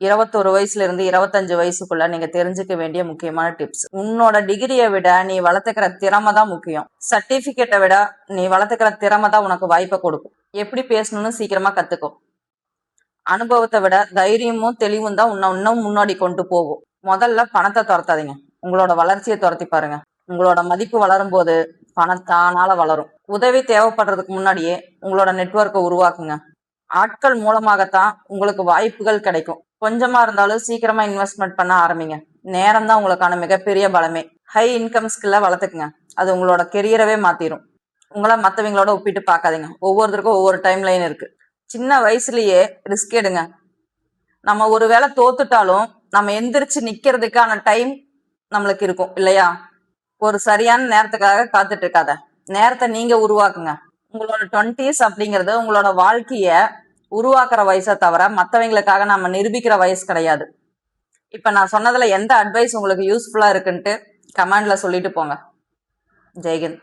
21 வயசுல இருந்து 25 வயசுக்குள்ள நீங்க தெரிஞ்சுக்க வேண்டிய முக்கியமான டிப்ஸ். உன்னோட டிகிரியை விட நீ வளர்த்துக்கிற திறமை தான் முக்கியம். சர்டிபிகேட்டை விட நீ வளர்த்துக்கிற திறமை தான் உனக்கு வாய்ப்பை கொடுக்கும். எப்படி பேசணும்னு சீக்கிரமா கத்துக்கும். அனுபவத்தை விட தைரியமும் தெளிவும் தான் உன்னை இன்னும் முன்னாடி கொண்டு போகும். முதல்ல பணத்தை துரத்தாதீங்க, உங்களோட வளர்ச்சியை துரத்தி பாருங்க. உங்களோட மதிப்பு வளரும் போது பணம் தானால வளரும். உதவி தேவைப்படுறதுக்கு முன்னாடியே உங்களோட நெட்வொர்க்கை உருவாக்குங்க. ஆட்கள் மூலமாகத்தான் உங்களுக்கு வாய்ப்புகள் கிடைக்கும். கொஞ்சமா இருந்தாலும் சீக்கிரமா இன்வெஸ்ட்மெண்ட் பண்ண ஆரம்பிங்க. நேரம் தான் உங்களுக்கான மிகப்பெரிய பலமே. ஹை இன்கம் ஸ்கில்ல வளர்த்துக்குங்க, அது உங்களோட கெரியரவே மாத்திரும். உங்களை மற்றவங்களோட ஒப்பிட்டு பார்க்காதீங்க. ஒவ்வொருத்தருக்கும் ஒவ்வொரு டைம் லைன் இருக்கு. சின்ன வயசுலயே ரிஸ்க் எடுங்க. நம்ம ஒரு வேளை தோத்துட்டாலும் நம்ம எந்திரிச்சு நிக்கிறதுக்கான டைம் நம்மளுக்கு இருக்கும் இல்லையா? ஒரு சரியான நேரத்துக்காக காத்துட்டு இருக்காத, நேரத்தை நீங்க உருவாக்குங்க. உங்களோட 20s அப்படிங்கிறது உங்களோட வாழ்க்கைய உருவாக்குற வயசை தவிர மற்றவங்களுக்காக நம்ம நிரூபிக்கிற வயசு கிடையாது. இப்ப நான் சொன்னதுல எந்த அட்வைஸ் உங்களுக்கு யூஸ்ஃபுல்லா இருக்குன்ட்டு கமெண்ட்ல சொல்லிட்டு போங்க. ஜெய்ஹிந்த்.